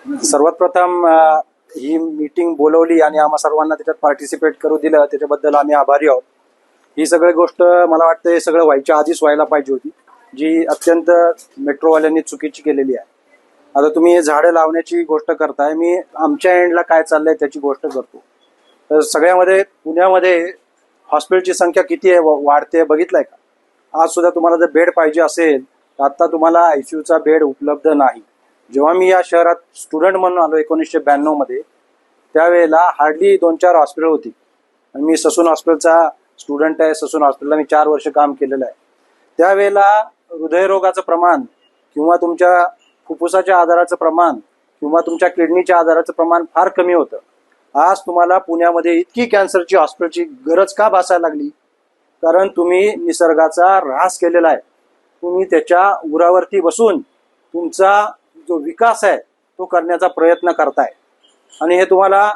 सर्वात प्रथम ही मीटिंग बोलवली आणि आम्हा सर्वांना त्याच्यात पार्टिसिपेट करू दिलं, त्याच्याबद्दल आम्ही आभारी आहोत. ही सगळी गोष्ट मला वाटतं हे सगळं व्हायच्या आधीच व्हायला पाहिजे होती, जी अत्यंत मेट्रोवाल्यांनी चुकीची केलेली आहे. आता तुम्ही झाडं लावण्याची गोष्ट करताय, मी आमच्या एंडला काय चाललंय त्याची गोष्ट करतो. तर सगळ्यामध्ये पुण्यामध्ये हॉस्पिटलची संख्या किती आहे, वाढते बघितलंय का? आज सुद्धा तुम्हाला जर बेड पाहिजे असेल तर आता तुम्हाला आयसीयूचा बेड उपलब्ध नाही. जेव्हा मी या शहरात स्टुडंट म्हणून आलो 1992 मध्ये, त्यावेळेला हार्डली 2-4 हॉस्पिटल होती. आणि मी ससून हॉस्पिटलचा स्टुडंट आहे. ससून हॉस्पिटलला मी 4 वर्ष काम केलेलं आहे. त्यावेळेला हृदयरोगाचं प्रमाण किंवा तुमच्या फुफ्फुसाच्या आजाराचं प्रमाण किंवा तुमच्या किडनीच्या आजाराचं प्रमाण फार कमी होतं. आज तुम्हाला पुण्यामध्ये इतकी कॅन्सरची हॉस्पिटलची गरज का भासायला लागली? कारण तुम्ही निसर्गाचा ऱ्हास केलेला आहे. तुम्ही त्याच्या उरावरती बसून तुमचा जो विकास आहे तो करण्याचा प्रयत्न करताय. आणि हे तुम्हाला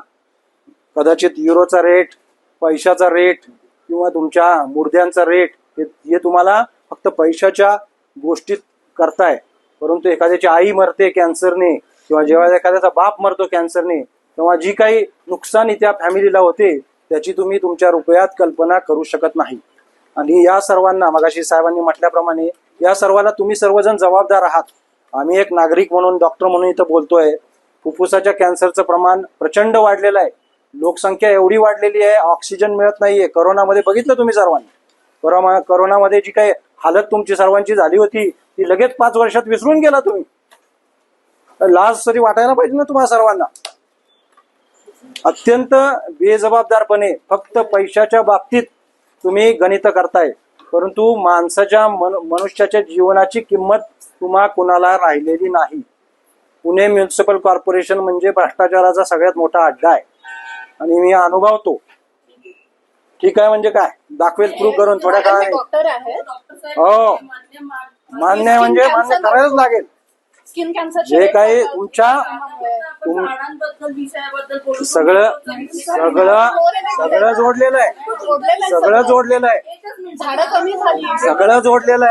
कदाचित युरोचा रेट, पैशाचा रेट किंवा तुमच्या मुर्द्यांचा रेट हे तुम्हाला फक्त पैशाच्या गोष्टीत करताय. परंतु एखाद्याची आई मरते कॅन्सरने किंवा जेव्हा एखाद्याचा बाप मरतो कॅन्सरने, तेव्हा जी काही नुकसानी त्या फॅमिलीला होते त्याची तुम्ही तुमच्या रुपयात कल्पना करू शकत नाही. आणि या सर्वांना मगाशी साहेबांनी म्हटल्याप्रमाणे या सर्वाला तुम्ही सर्वजण जबाबदार आहात. आम्ही एक नागरिक म्हणून, डॉक्टर म्हणून इथं बोलतोय. फुफ्फुसाच्या कॅन्सरचं प्रमाण प्रचंड वाढलेलं आहे. लोकसंख्या एवढी वाढलेली आहे, ऑक्सिजन मिळत नाहीये. करोनामध्ये बघितलं तुम्ही सर्वांनी. करोनामध्ये जी काही हालत तुमची सर्वांची झाली होती ती लगेच 5 वर्षात विसरून गेला तुम्ही. लाज तरी वाटायला पाहिजे ना तुम्हाला सर्वांना. अत्यंत बेजबाबदारपणे फक्त पैशाच्या बाबतीत तुम्ही गणित करताय, परंतु माणसाच्या मनुष्याच्या जीवनाची किंमत तुम्हा कुणाला राहिलेली नाही. पुणे म्युनिसिपल कॉर्पोरेशन म्हणजे भ्रष्टाचाराचा सगळ्यात मोठा अड्डा आहे आणि मी अनुभवतो. ठीक आहे, म्हणजे काय दाखवेल प्रूव्ह करून थोड्या काळाने. हो, मान्य आहे म्हणजे मान्य करायलाच लागेल. जे काही सगळं जोडलेलं आहे, सगळं जोडलेलं आहे.